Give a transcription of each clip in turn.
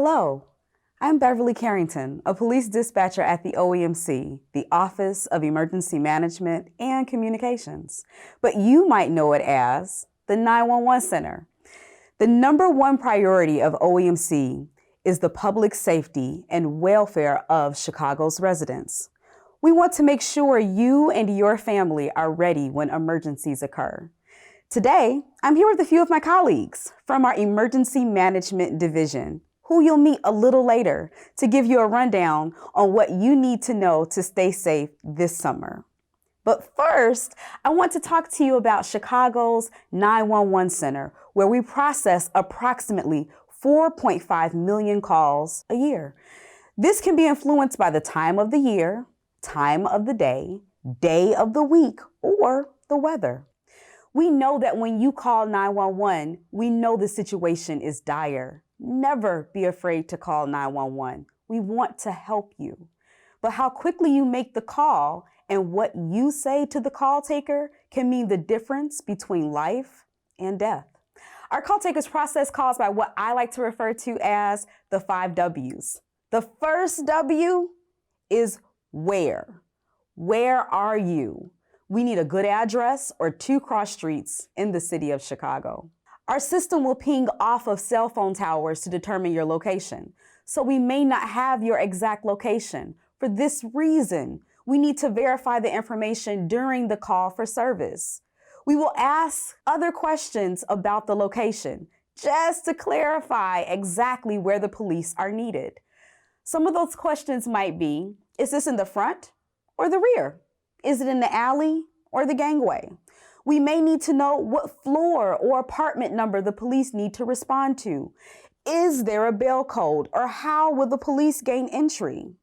Hello, I'm Beverly Carrington, a police dispatcher at the OEMC, the Office of Emergency Management and Communications, but you might know it as the 911 Center. The number one priority of OEMC is the public safety and welfare of Chicago's residents. We want to make sure you and your family are ready when emergencies occur. Today, I'm here with a few of my colleagues from our Emergency Management Division, who you'll meet a little later to give you a rundown on what you need to know to stay safe this summer. But first, I want to talk to you about Chicago's 911 Center, where we process approximately 4.5 million calls a year. This can be influenced by the time of the year, time of the day of the week, or the weather. We know that when you call 911, we know the situation is dire. Never be afraid to call 911. We want to help you. But how quickly you make the call and what you say to the call taker can mean the difference between life and death. Our call takers process calls by what I like to refer to as the 5 W's. The first W is where. Where are you? We need a good address or 2 cross streets in the city of Chicago. Our system will ping off of cell phone towers to determine your location, so we may not have your exact location. For this reason, we need to verify the information during the call for service. We will ask other questions about the location, just to clarify exactly where the police are needed. Some of those questions might be, is this in the front or the rear? Is it in the alley or the gangway? We may need to know what floor or apartment number the police need to respond to. Is there a bell code, or how will the police gain entry?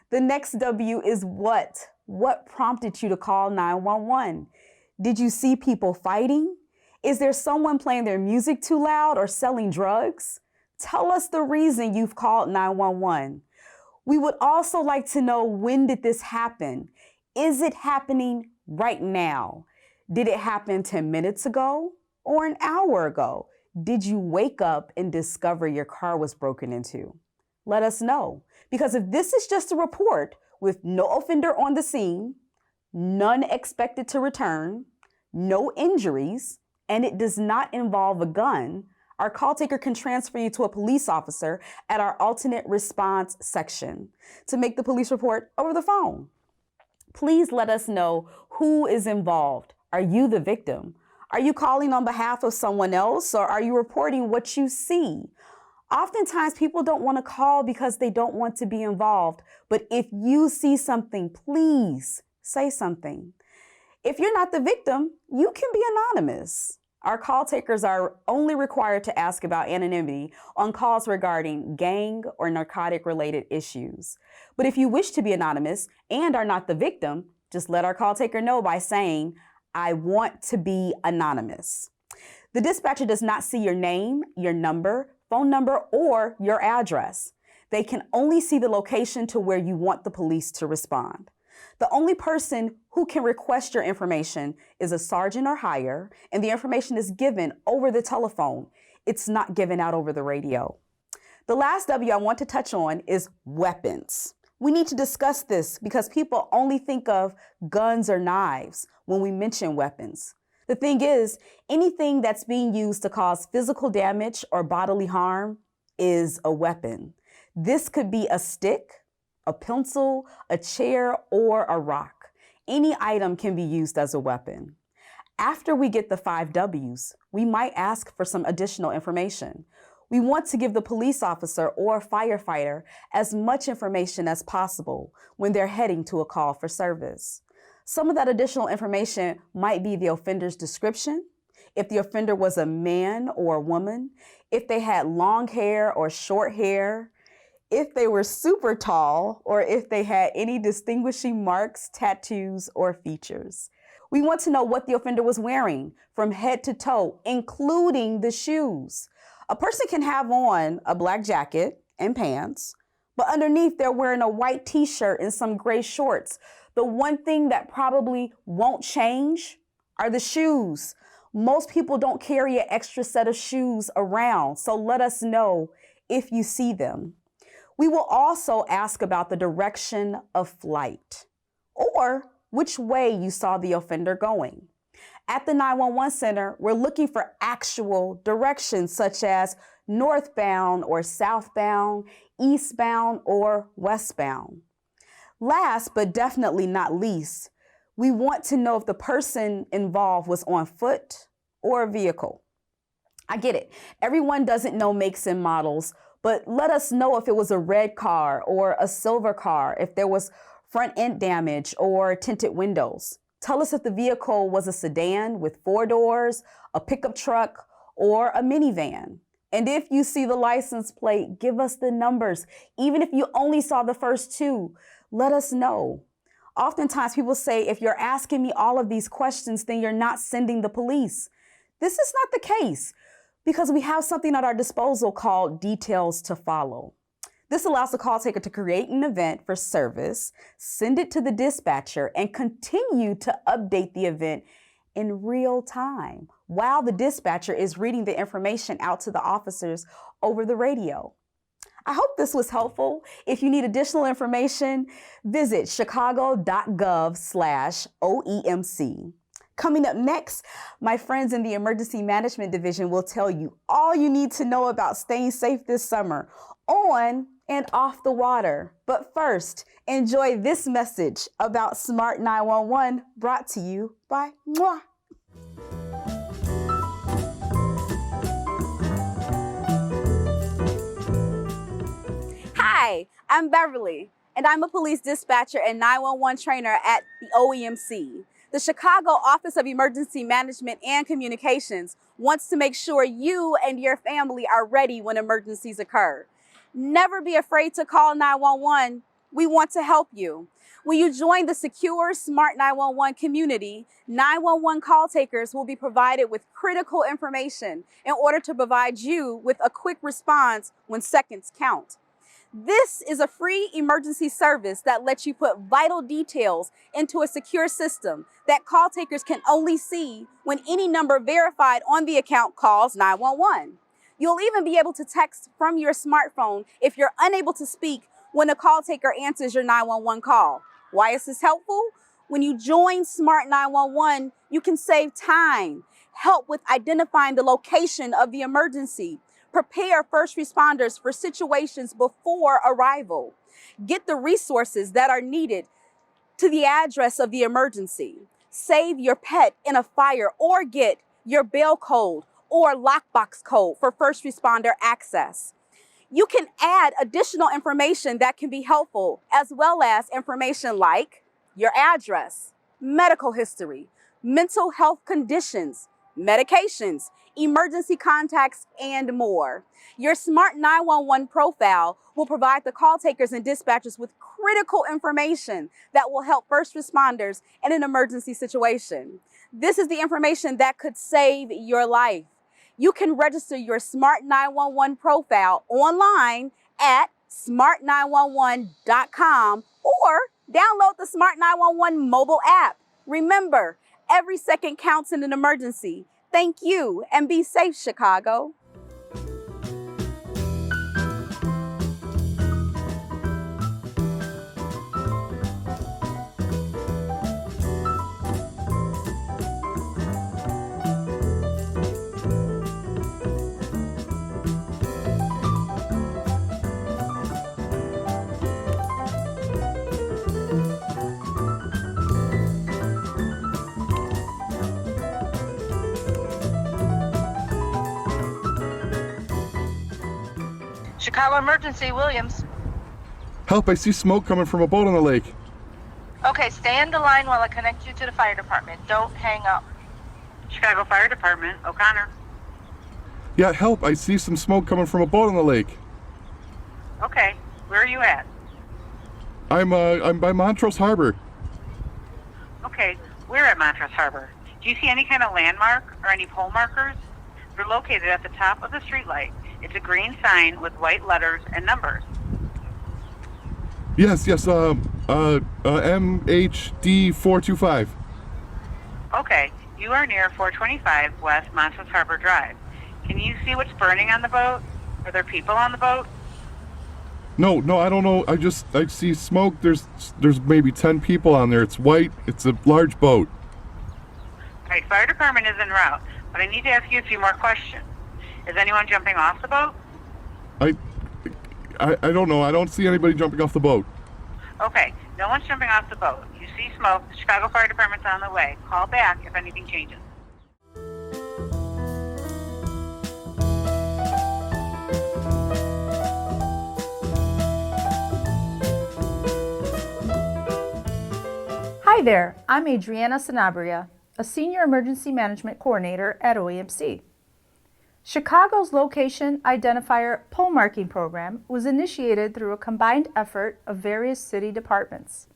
The next W is what. What prompted you to call 911? Did you see people fighting? Is there someone playing their music too loud or selling drugs? Tell us the reason you've called 911. We would also like to know, when did this happen? Is it happening right now? Did it happen 10 minutes ago or an hour ago? Did you wake up and discover your car was broken into? Let us know, because if this is just a report with no offender on the scene, none expected to return, no injuries, and it does not involve a gun, our call taker can transfer you to a police officer at our alternate response section to make the police report over the phone. Please let us know who is involved. Are you the victim? Are you calling on behalf of someone else, or are you reporting what you see? Oftentimes, people don't want to call because they don't want to be involved. But if you see something, please say something. If you're not the victim, you can be anonymous. Our call takers are only required to ask about anonymity on calls regarding gang or narcotic-related issues. But if you wish to be anonymous and are not the victim, just let our call taker know by saying, I want to be anonymous. The dispatcher does not see your name, your number, phone number, or your address. They can only see the location to where you want the police to respond. The only person who can request your information is a sergeant or higher, and the information is given over the telephone. It's not given out over the radio. The last W I want to touch on is weapons. We need to discuss this because people only think of guns or knives when we mention weapons. The thing is, anything that's being used to cause physical damage or bodily harm is a weapon. This could be a stick, a pencil, a chair, or a rock. Any item can be used as a weapon. After we get the 5 W's, we might ask for some additional information. We want to give the police officer or firefighter as much information as possible when they're heading to a call for service. Some of that additional information might be the offender's description, if the offender was a man or a woman, if they had long hair or short hair, if they were super tall, or if they had any distinguishing marks, tattoos, or features. We want to know what the offender was wearing from head to toe, including the shoes. A person can have on a black jacket and pants, but underneath they're wearing a white t-shirt and some gray shorts. The one thing that probably won't change are the shoes. Most people don't carry an extra set of shoes around, so let us know if you see them. We will also ask about the direction of flight or which way you saw the offender going. At the 911 center, we're looking for actual directions such as northbound or southbound, eastbound or westbound. Last but definitely not least, we want to know if the person involved was on foot or a vehicle. I get it. Everyone doesn't know makes and models, but let us know if it was a red car or a silver car, if there was front end damage or tinted windows. Tell us if the vehicle was a sedan with 4 doors, a pickup truck, or a minivan. And if you see the license plate, give us the numbers. Even if you only saw the first 2, let us know. Oftentimes people say, if you're asking me all of these questions, then you're not sending the police. This is not the case because we have something at our disposal called details to follow. This allows the call taker to create an event for service, send it to the dispatcher, and continue to update the event in real time while the dispatcher is reading the information out to the officers over the radio. I hope this was helpful. If you need additional information, visit chicago.gov/OEMC. Coming up next, my friends in the Emergency Management Division will tell you all you need to know about staying safe this summer on and off the water. But first, enjoy this message about Smart 911 brought to you by Mwah. Hi, I'm Beverly, and I'm a police dispatcher and 911 trainer at the OEMC. The Chicago Office of Emergency Management and Communications wants to make sure you and your family are ready when emergencies occur. Never be afraid to call 911. We want to help you. When you join the secure Smart 911 community, 911 call takers will be provided with critical information in order to provide you with a quick response when seconds count. This is a free emergency service that lets you put vital details into a secure system that call takers can only see when any number verified on the account calls 911. You'll even be able to text from your smartphone if you're unable to speak when a call taker answers your 911 call. Why is this helpful? When you join Smart 911, you can save time, help with identifying the location of the emergency, prepare first responders for situations before arrival, get the resources that are needed to the address of the emergency, save your pet in a fire, or get your bail code or lockbox code for first responder access. You can add additional information that can be helpful, as well as information like your address, medical history, mental health conditions, medications, emergency contacts, and more. Your Smart 911 profile will provide the call takers and dispatchers with critical information that will help first responders in an emergency situation. This is the information that could save your life. You can register your Smart 911 profile online at smart911.com or download the Smart 911 mobile app. Remember, every second counts in an emergency. Thank you, and be safe, Chicago. Chicago Emergency, Williams. Help, I see smoke coming from a boat on the lake. Okay, stay in the line while I connect you to the fire department. Don't hang up. Chicago Fire Department, O'Connor. Yeah, help, I see some smoke coming from a boat on the lake. Okay, where are you at? I'm by Montrose Harbor. Okay, we're at Montrose Harbor. Do you see any kind of landmark or any pole markers? They're located at the top of the streetlight. It's a green sign with white letters and numbers. Yes, MHD 425. Okay, you are near 425 West Montrose Harbor Drive. Can you see what's burning on the boat? Are there people on the boat? No, I don't know. I see smoke. There's maybe 10 people on there. It's white. It's a large boat. All right, fire department is en route, but I need to ask you a few more questions. Is anyone jumping off the boat? I don't know. I don't see anybody jumping off the boat. Okay, no one's jumping off the boat. You see smoke. The Chicago Fire Department's on the way. Call back if anything changes. Hi there, I'm Adriana Sanabria, a Senior Emergency Management Coordinator at OEMC. Chicago's Location Identifier Pole Marking Program was initiated through a combined effort of various city departments.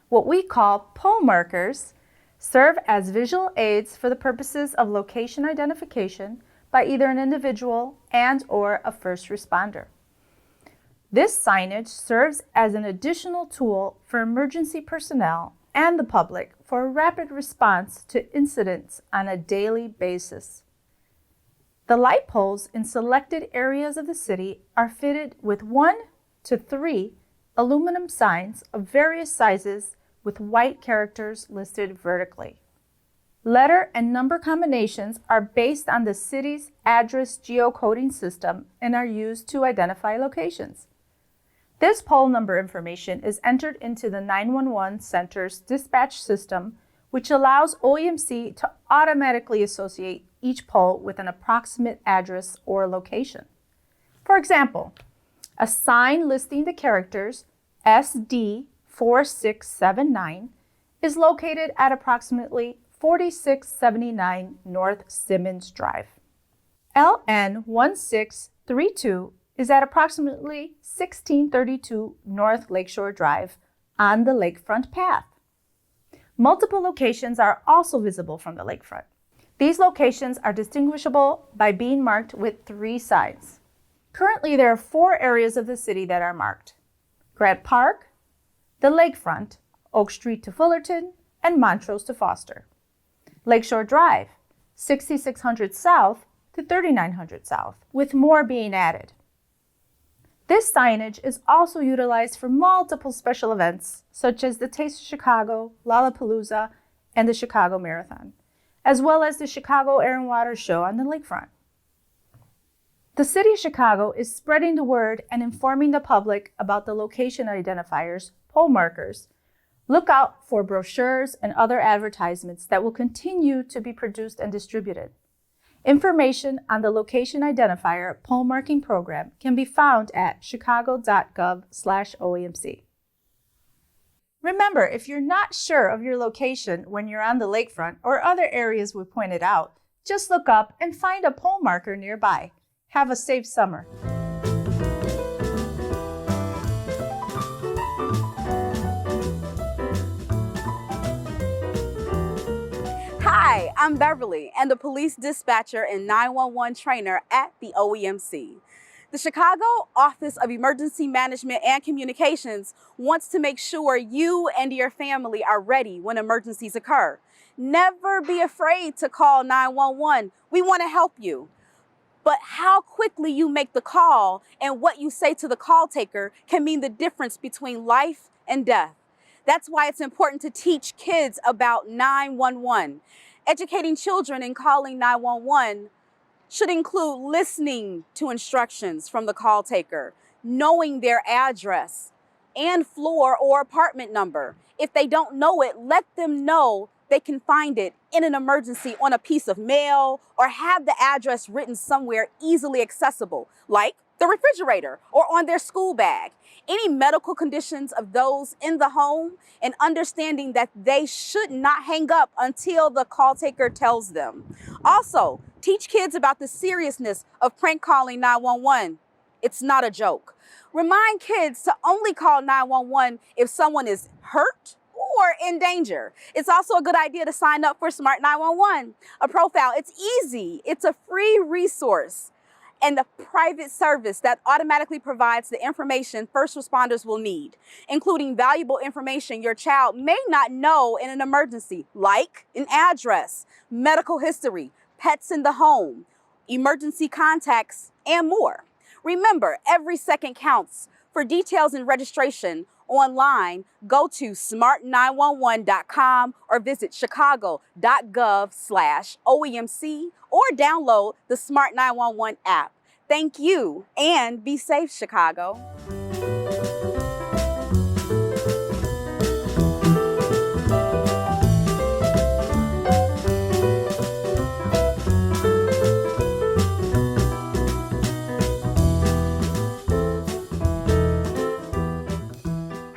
What we call pole markers serve as visual aids for the purposes of location identification by either an individual and/or a first responder. This signage serves as an additional tool for emergency personnel and the public for a rapid response to incidents on a daily basis. The light poles in selected areas of the city are fitted with 1 to 3 aluminum signs of various sizes with white characters listed vertically. Letter and number combinations are based on the city's address geocoding system and are used to identify locations. This pole number information is entered into the 911 Center's dispatch system, which allows OEMC to automatically associate each pole with an approximate address or location. For example, a sign listing the characters SD4679 is located at approximately 4679 North Simmons Drive. LN1632 is at approximately 1632 North Lakeshore Drive on the lakefront path. Multiple locations are also visible from the lakefront. These locations are distinguishable by being marked with 3 signs. Currently, there are 4 areas of the city that are marked: Grant Park, the lakefront, Oak Street to Fullerton, and Montrose to Foster. Lakeshore Drive, 6600 South to 3900 South, with more being added. This signage is also utilized for multiple special events, such as the Taste of Chicago, Lollapalooza, and the Chicago Marathon, as well as the Chicago Air and Water Show on the lakefront. The City of Chicago is spreading the word and informing the public about the location identifiers, pole markers. Look out for brochures and other advertisements that will continue to be produced and distributed. Information on the Location Identifier Pole Marking Program can be found at chicago.gov/OEMC. Remember, if you're not sure of your location when you're on the lakefront or other areas we pointed out, just look up and find a pole marker nearby. Have a safe summer. Hi, I'm Beverly and the police dispatcher and 911 trainer at the OEMC. The Chicago Office of Emergency Management and Communications wants to make sure you and your family are ready when emergencies occur. Never be afraid to call 911. We want to help you. But how quickly you make the call and what you say to the call taker can mean the difference between life and death. That's why it's important to teach kids about 911. Educating children in calling 911 should include listening to instructions from the call taker, knowing their address and floor or apartment number. If they don't know it, let them know they can find it in an emergency on a piece of mail or have the address written somewhere easily accessible, like the refrigerator or on their school bag. Any medical conditions of those in the home, and understanding that they should not hang up until the call taker tells them. Also, teach kids about the seriousness of prank calling 911. It's not a joke. Remind kids to only call 911 if someone is hurt or in danger. It's also a good idea to sign up for Smart 911, a profile. It's easy. It's a free resource and a private service that automatically provides the information first responders will need, including valuable information your child may not know in an emergency, like an address, medical history, pets in the home, emergency contacts, and more. Remember, every second counts. For details and registration online, go to smart911.com or visit chicago.gov/OEMC or download the Smart 911 app. Thank you and be safe, Chicago.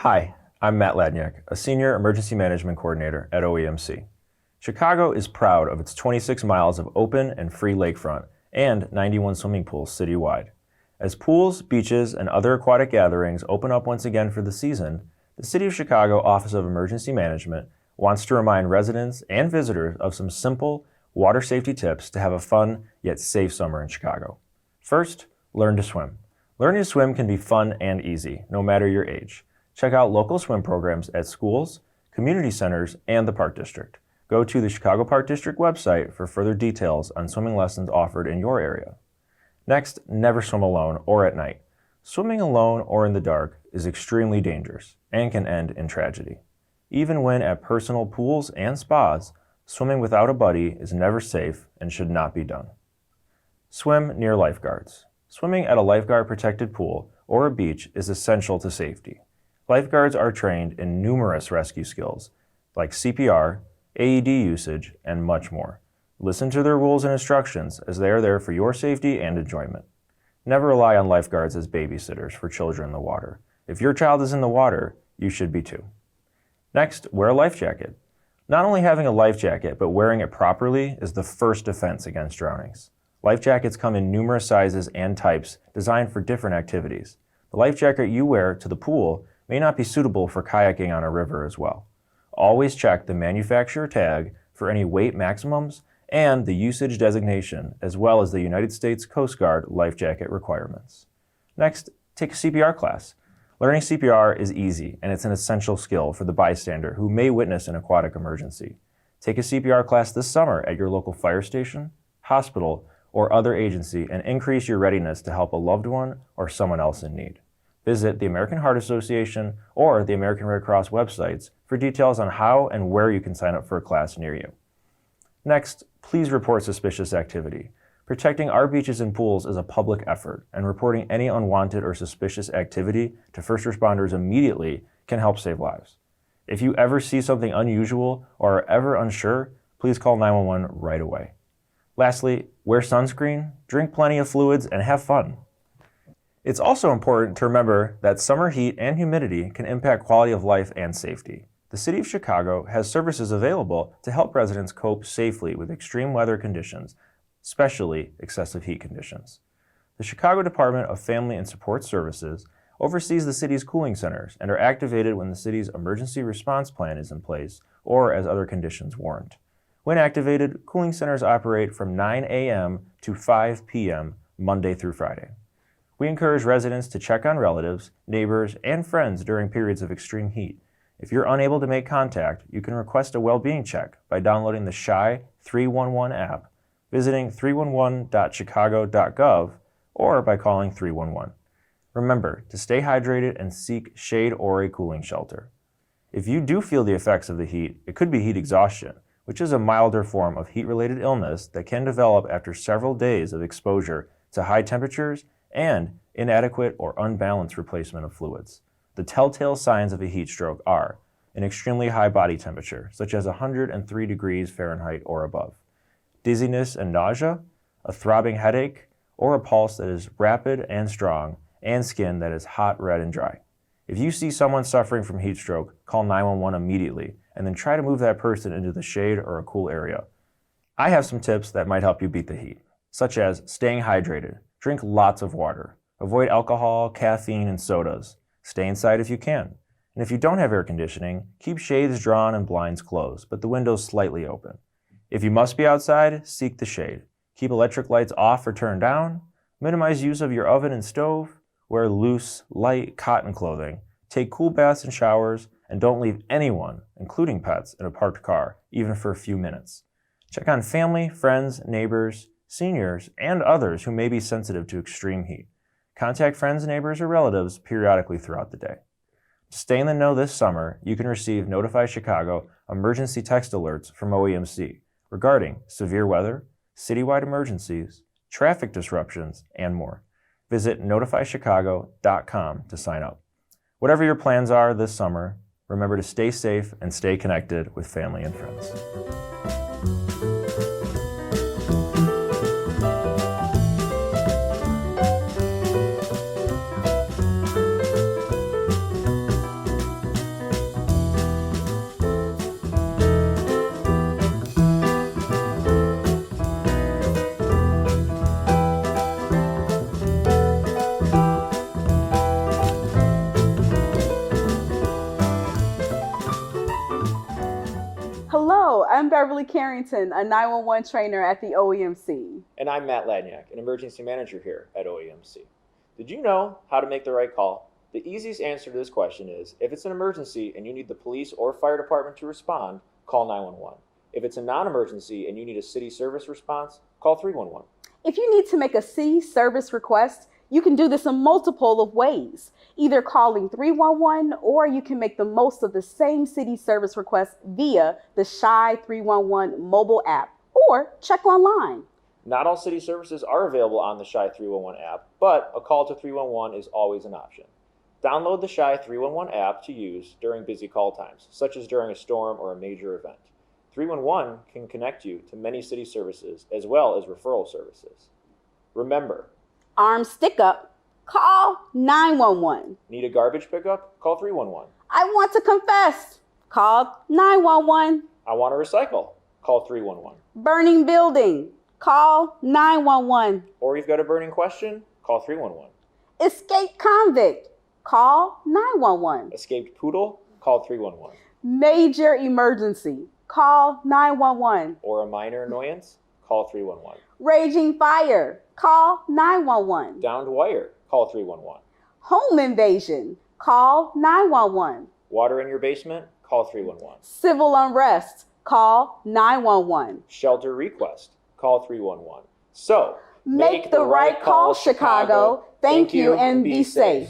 Hi, I'm Matt Ladniak, a Senior Emergency Management Coordinator at OEMC. Chicago is proud of its 26 miles of open and free lakefront and 91 swimming pools citywide. As pools, beaches, and other aquatic gatherings open up once again for the season, the City of Chicago Office of Emergency Management wants to remind residents and visitors of some simple water safety tips to have a fun yet safe summer in Chicago. First, learn to swim. Learning to swim can be fun and easy, no matter your age. Check out local swim programs at schools, community centers, and the Park District. Go to the Chicago Park District website for further details on swimming lessons offered in your area. Next, never swim alone or at night. Swimming alone or in the dark is extremely dangerous and can end in tragedy. Even when at personal pools and spas, swimming without a buddy is never safe and should not be done. Swim near lifeguards. Swimming at a lifeguard-protected pool or a beach is essential to safety. Lifeguards are trained in numerous rescue skills, like CPR, AED usage, and much more. Listen to their rules and instructions, as they are there for your safety and enjoyment. Never rely on lifeguards as babysitters for children in the water. If your child is in the water, you should be too. Next, wear a life jacket. Not only having a life jacket, but wearing it properly is the first defense against drownings. Life jackets come in numerous sizes and types, designed for different activities. The life jacket you wear to the pool may not be suitable for kayaking on a river as well. Always check the manufacturer tag for any weight maximums and the usage designation, as well as the United States Coast Guard life jacket requirements. Next, take a CPR class. Learning CPR is easy, and it's an essential skill for the bystander who may witness an aquatic emergency. Take a CPR class this summer at your local fire station, hospital, or other agency and increase your readiness to help a loved one or someone else in need. Visit the American Heart Association or the American Red Cross websites for details on how and where you can sign up for a class near you. Next, please report suspicious activity. Protecting our beaches and pools is a public effort, and reporting any unwanted or suspicious activity to first responders immediately can help save lives. If you ever see something unusual or are ever unsure, please call 911 right away. Lastly, wear sunscreen, drink plenty of fluids, and have fun. It's also important to remember that summer heat and humidity can impact quality of life and safety. The City of Chicago has services available to help residents cope safely with extreme weather conditions, especially excessive heat conditions. The Chicago Department of Family and Support Services oversees the city's cooling centers and are activated when the city's emergency response plan is in place or as other conditions warrant. When activated, cooling centers operate from 9 a.m. to 5 p.m. Monday through Friday. We encourage residents to check on relatives, neighbors, and friends during periods of extreme heat. If you're unable to make contact, you can request a well-being check by downloading the Chi 311 app, visiting 311.chicago.gov, or by calling 311. Remember to stay hydrated and seek shade or a cooling shelter. If you do feel the effects of the heat, it could be heat exhaustion, which is a milder form of heat-related illness that can develop after several days of exposure to high temperatures and inadequate or unbalanced replacement of fluids. The telltale signs of a heat stroke are an extremely high body temperature, such as 103 degrees Fahrenheit or above, dizziness and nausea, a throbbing headache, or a pulse that is rapid and strong, and skin that is hot, red, and dry. If you see someone suffering from heat stroke, call 911 immediately, and then try to move that person into the shade or a cool area. I have some tips that might help you beat the heat, such as staying hydrated, drink lots of water, avoid alcohol, caffeine, and sodas, stay inside if you can, and if you don't have air conditioning, keep shades drawn and blinds closed, but the windows slightly open. If you must be outside, seek the shade. Keep electric lights off or turned down, minimize use of your oven and stove, wear loose, light cotton clothing, take cool baths and showers, and don't leave anyone, including pets, in a parked car, even for a few minutes. Check on family, friends, neighbors, seniors, and others who may be sensitive to extreme heat. Contact friends, neighbors, or relatives periodically throughout the day. To stay in the know this summer, you can receive Notify Chicago emergency text alerts from OEMC regarding severe weather, citywide emergencies, traffic disruptions, and more. Visit notifychicago.com to sign up. Whatever your plans are this summer, remember to stay safe and stay connected with family and friends. Hello, I'm Beverly Carrington, a 911 trainer at the OEMC. And I'm Matt Ladniak, an emergency manager here at OEMC. Did you know how to make the right call? The easiest answer to this question is, if it's an emergency and you need the police or fire department to respond, call 911. If it's a non-emergency and you need a city service response, call 311. If you need to make a city service request, you can do this in multiple of ways, either calling 311 or you can make the most of the same city service request via the Shy 311 mobile app or check online. Not all city services are available on the Shy 311 app, but a call to 311 is always an option. Download the Shy 311 app to use during busy call times, such as during a storm or a major event. 311 can connect you to many city services as well as referral services. Remember, Arm stick up, call 911. need a garbage pickup? Call 311. I want to confess, call 911. I want to recycle? Call 311. Burning building, call 911. Or you've got a burning question? Call 311. Escaped convict, call 911. Escaped poodle? Call 311. Major emergency, call 911. Or a minor annoyance? Call 311. Raging fire, call 911. Downed wire? Call 311. Home invasion, call 911. Water in your basement? Call 311. Civil unrest, call 911. Shelter request? Call 311. So, Make the right call, Chicago. Thank you and be safe.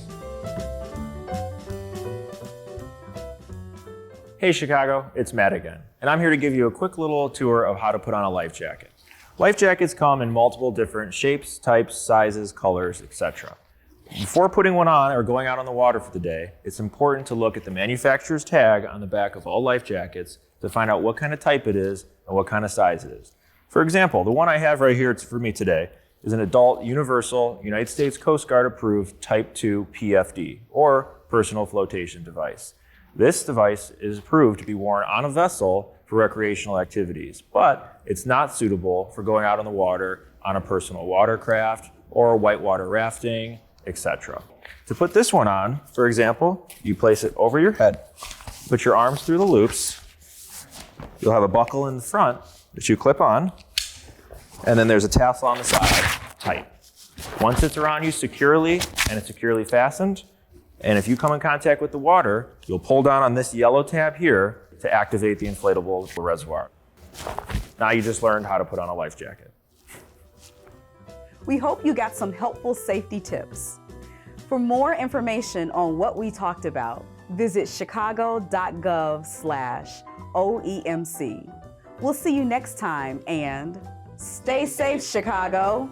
Hey Chicago, it's Matt again, and I'm here to give you a quick little tour of how to put on a life jacket. Life jackets come in multiple different shapes, types, sizes, colors, etc. Before putting one on or going out on the water for the day, it's important to look at the manufacturer's tag on the back of all life jackets to find out what kind of type it is and what kind of size it is. For example, the one I have right here for me today is an adult universal United States Coast Guard approved Type 2 PFD, or personal flotation device. This device is approved to be worn on a vessel for recreational activities, but it's not suitable for going out on the water on a personal watercraft or whitewater rafting, etc. To put this one on, for example, you place it over your head, put your arms through the loops, you'll have a buckle in the front that you clip on, and then there's a tassel on the side, tight. Once it's around you securely and it's securely fastened, and if you come in contact with the water, you'll pull down on this yellow tab here to activate the inflatable reservoir. Now you just learned how to put on a life jacket. We hope you got some helpful safety tips. For more information on what we talked about, visit chicago.gov/OEMC. We'll see you next time and stay safe, Chicago.